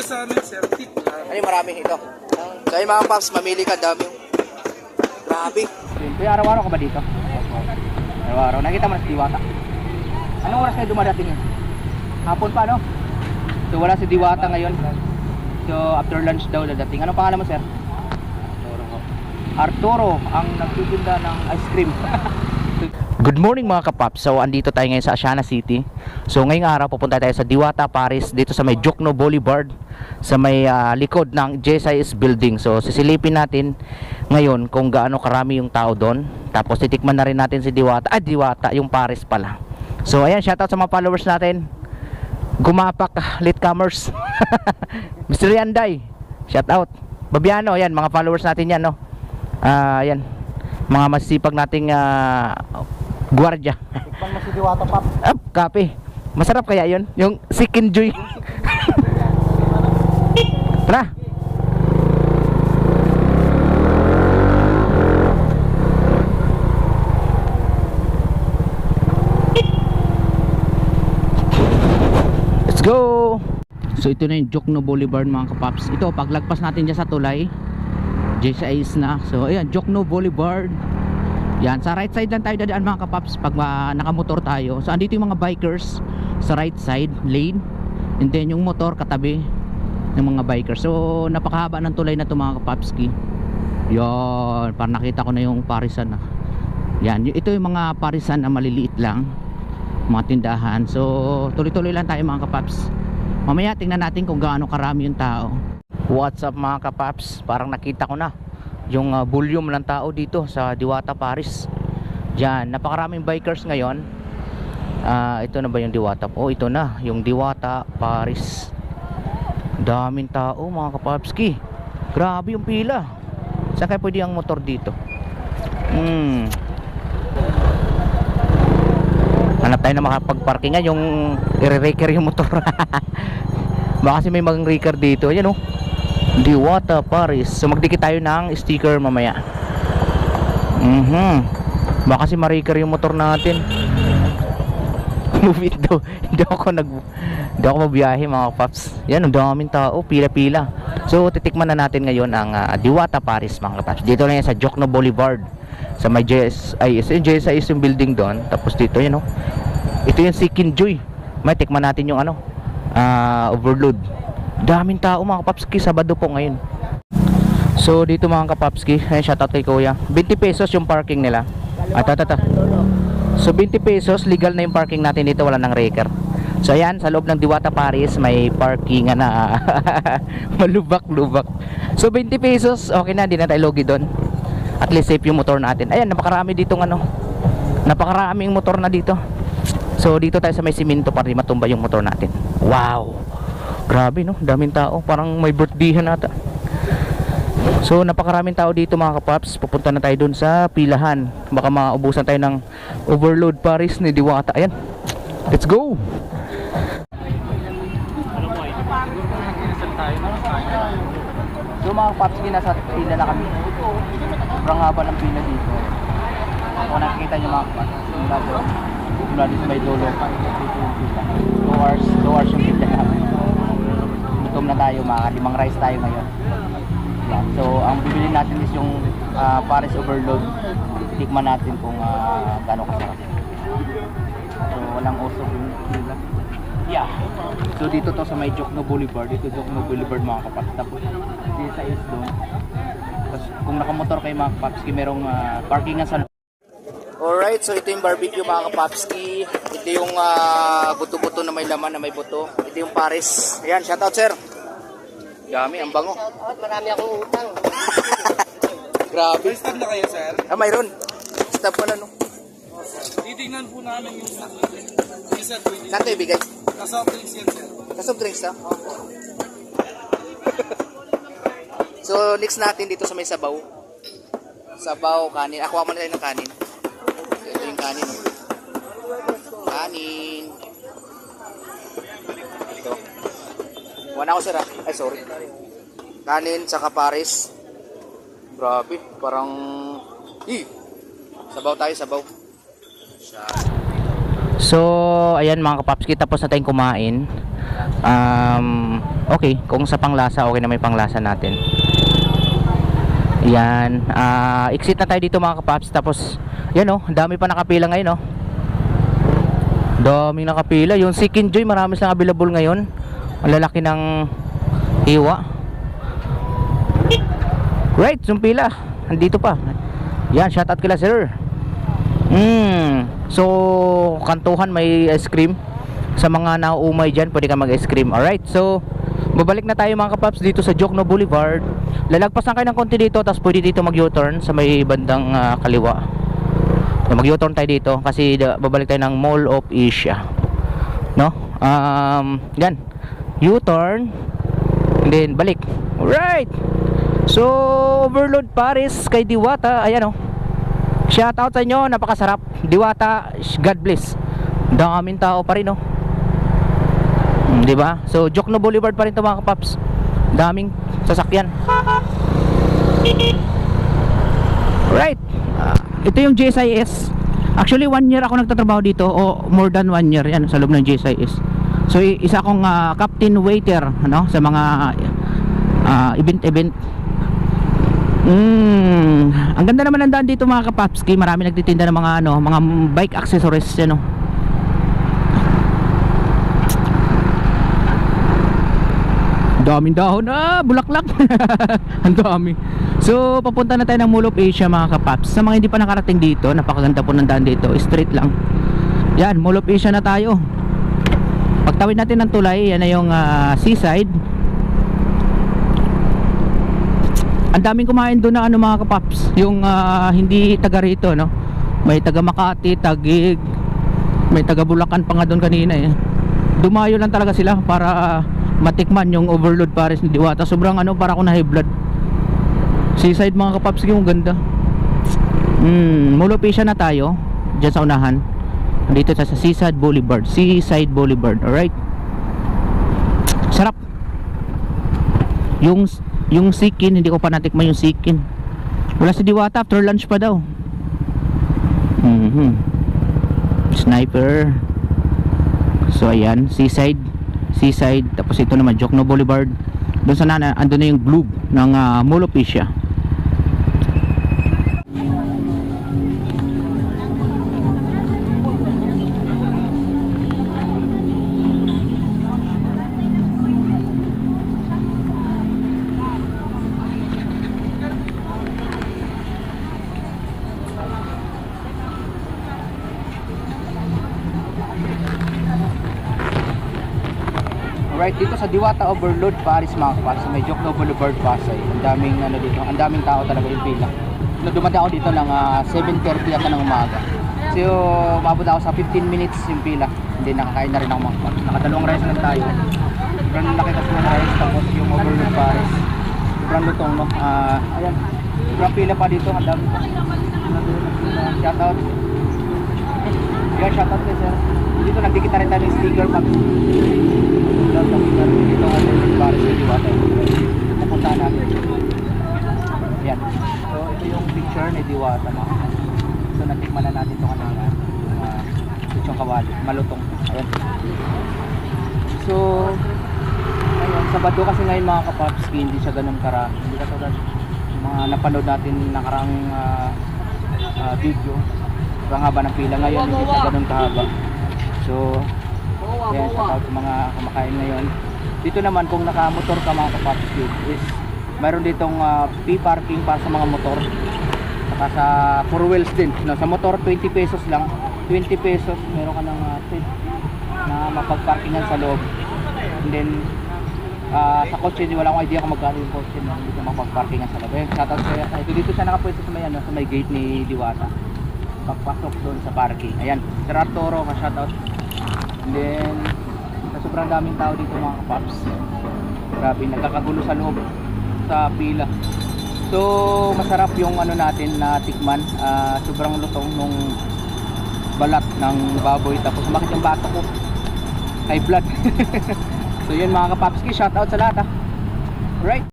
sa amin, sir, tip lang. Ay, marami ito. So yung mga paps, mamili ka, dami. Grabe. Kaya araw-araw ka ba dito? Araw-araw. Nakita mo na si Diwata? Anong oras kayo dumadating yun? Hapon pa, no? So wala si Diwata ngayon. So after lunch daw dadating. Anong pangalan mo, sir? Arturo, ang nagtitinda ng ice cream. Good morning mga kapaps. So andito tayo ngayon sa Asiana City. So ngayong araw pupunta tayo sa Diwata, Paris, dito sa may Jokno Boulevard, sa may likod ng JSIS building. So sisilipin natin ngayon kung gaano karami yung tao doon. Tapos titikman na rin natin si Diwata. Diwata, yung Paris pala. So ayan, shoutout sa mga followers natin. Gumapak, latecomers. Mr. Yanday, shoutout. Babiano, ayan, mga followers natin yan, no? Ayan, mga masipag nating gwardiya. Tikman mo si Diwata, Pap. Kape. Masarap kaya yun? Yung Sikin Joy. Tara. Let's go. So ito na yung Jokno Boulevard mga kapaps. Ito, paglagpas natin dyan sa tulay, JSIS na. So ayan, Jokno Boulevard. Yan, sa right side lang tayo dadaan mga kapaps pag nakamotor tayo. So andito yung mga bikers sa right side lane, and then yung motor katabi ng mga bikers. So napakahaba ng tulay na to mga kapapski. Yan, para nakita ko na yung parisan na. Yan, ito yung mga parisan na maliliit lang, mga tindahan. So tuloy-tuloy lang tayo mga kapaps. Mamaya tingnan natin kung gaano karami yung tao. What's up mga kapaps? Parang nakita ko na yung volume ng tao dito sa Diwata, Paris. Diyan, napakaraming bikers ngayon. Ito na ba yung Diwata? Oh, ito na, yung Diwata, Paris. Daming tao mga kapapski. Grabe yung pila. Saan kaya pwede ang motor dito? Hanap tayo na makapag-parkingan, yung i-raker yung motor. Baka kasi may mga raker dito. Ayan oh, Diwata, Paris. So magdikit tayo ng sticker mamaya. Baka kasi ma-raker yung motor natin. Move it daw. Hindi ako mabiyahe mga paps. Yan, ang daming tao, pila-pila. So titikman na natin ngayon ang Diwata, Paris mga paps. Dito lang yan sa Jokno Boulevard, sa may JSIS yung building doon. Tapos dito yan oh, ito yung Sikin Joy. May tikman natin yung overload. Daming tao mga kapapski, Sabado po ngayon. So dito mga kapapski, shoutout kay kuya, 20 pesos yung parking nila. So 20 pesos legal na yung parking natin dito, wala nang raker. So ayan, sa loob ng Diwata, Paris may parking na malubak-lubak. So 20 pesos, okay na, hindi na tayo logi doon. At least safe yung motor natin. Ayan, napakarami dito napakaraming motor na dito. So dito tayo sa may simento para di matumba yung motor natin. Wow, grabe no, daming tao, parang may birthdayhan ata. So napakaraming tao dito mga kapaps. Pupunta na tayo dun sa pilahan, baka maubusan tayo ng overload Paris ni Diwata. Ayan, let's go. So mga kapaps, nasa pila na kami. Sobrang haba ng pila dito. Kung nakikita nyo mga kapaps, mula dito may dulo, 2 hours yung pila namin. Gutom na tayo, mga 5 rice tayo ngayon. Yan. So ang bibili natin is yung Paris overload. Tikman natin kung gaano kasarap. So walang usok yung pila. Yeah. So dito to sa may Jokno Boulevard. Dito Jokno Boulevard mga kapaps. Tapos dito sa is doon. Tapos kung nakamotor kayo mga kapapski, merong parkingan sa. Alright, so ito yung barbecue mga kapapski. Ito yung buto-buto na may laman, na may buto. Ito yung Paris. Ayan, shoutout sir. Dami, ang bango. Marami akong utang. Grabe. May stab na kayo, sir? Mayroon. Stab pala no. Titignan po namin yung stab. Isa, Saan ito ibigay? Nasa drinks yan, sir. Sa soft drinks ha? So next natin dito sa may sabaw. Sabaw, kanin. Akuha mo na tayo ng kanin. Ito yung kanin. Kanin. Ito. Wala ako sir ha? Ay sorry. Kanin saka Paris. Grabe. Parang sabaw tayo, sabaw. So ayan mga kapapski, tapos na tayong kumain. okay, kung sa panglasa, okay na may panglasa natin. Yan, exit na tayo dito mga kapaps. Tapos, yan oh, dami pa nakapila ngayon oh. Daming nakapila. Yung Chicken Joy, marami silang available ngayon. Ang lalaki ng hiwa. Right, yung pila andito pa. Yan, shoutout kila sir. So, kantuhan may ice cream. Sa mga nauumay dyan, pwede ka mag-ice cream. Alright, so babalik na tayo mga kapaps dito sa Jokno Boulevard. Lalagpas lang kayo ng konti dito, tapos pwede dito mag-U-turn sa may bandang kaliwa. Mag-U-turn tayo dito kasi babalik tayo ng Mall of Asia. No? Yan. U-turn and then balik. Alright. So, Overload Paris kay Diwata. Ayan oh. Shout out sa inyo, napakasarap. Diwata, God bless. Daming tao pa rin oh. Di ba? So, Jokno Boulevard pa rin to mga kapaps. Daming sasakyan. Right. Ito yung JSIS. Actually 1 year ako nagtatrabaho dito, o more than 1 year yan sa loob ng JSIS. So isa akong captain waiter, no, sa mga event. Ang ganda naman ng daan dito mga kapapski. Marami nagtitinda ng mga mga bike accessories yan, no. Daming dahon, bulaklak. Ang dami. So papunta na tayo ng Mall of Asia mga kapaps. Sa mga hindi pa nakarating dito, napakaganda po ng daan dito, straight lang. Yan, Mall of Asia na tayo. Pagtawid natin ng tulay, yan na yung seaside. Ang daming kumain doon na mga kapaps, yung hindi taga rito, no. May taga Makati, Taguig, may taga Bulacan pa nga doon kanina eh. Dumayo lang talaga sila para matikman yung Overload Paris ni Diwata. Sobrang para ako na high blood. Seaside mga kapaps, yung ganda. Mall of Asia na tayo. Diyan sa unahan. Dito sa Seaside Boulevard. Seaside Boulevard, alright. Sarap. Yung sikin, hindi ko pa natikman yung sikin. Wala si Diwata, after lunch pa daw. Sniper. So ayan, Seaside, tapos ito naman Jokno Boulevard. Doon sa andun na yung globe ng Mall of Asia. Right dito sa Diwata Overload Paris mga kapas, sa may Jokno Boulevard Pasay. Ang daming dito, ang daming tao talaga yung pila. Dumating ako dito ng 7:30 yata ng umaga. So umabot ako sa 15 minutes yung pila. Hindi, nakakain na rin ako mga kapas. Nakadalawang rice lang tayo. Sobrang laki kasi yung rice, tapos yung Overload Paris. Sobrang lutong, no? Ayan, sobrang pila pa dito. Ang dami pa. Shoutout. Yeah, shoutout kayo sir. Dito nagdikita rin tayo yung sticker pag dito ang Overload Paris sa Diwata. Pupuntahan natin. Yan. So ito yung picture ni Diwata mga. So natikman na natin ito kanina. Yung kawali, malutong. Ayan. So ayun, Sabado kasi ngayon mga kapapski, hindi siya ganun karami. Hindi katulad yung mga napanood natin nakaraang video. Sobrang haba ng pila ngayon, hindi siya ganun kahaba. So ayan, shout out sa mga kumakain ngayon. Dito naman kung nakamotor ka mga kapapski, is mayroon ditong P-parking para sa mga motor. Saka sa 4 wheels din, no, sa motor 20 pesos lang. 20 pesos meron ka ng seat na mapagparkingan sa loob. And then sa kotse, wala akong idea kung magkano yung kotse na hindi ka mapagparkingan sa loob. Shoutout kaya ito, dito siya nakapwesto sa may, sa may gate ni Diwata. Pagpasok doon sa parking. Ayan, Sir Arturo, shoutout. And then sobrang daming tao dito mga kapaps. Grabe, nagkakagulo sa loob sa pila. So masarap yung natin na tikman. Sobrang lutong nung balat ng baboy, tapos sumakit yung bato ko, high blood. So yun mga kapapski, shout out sa lahat right.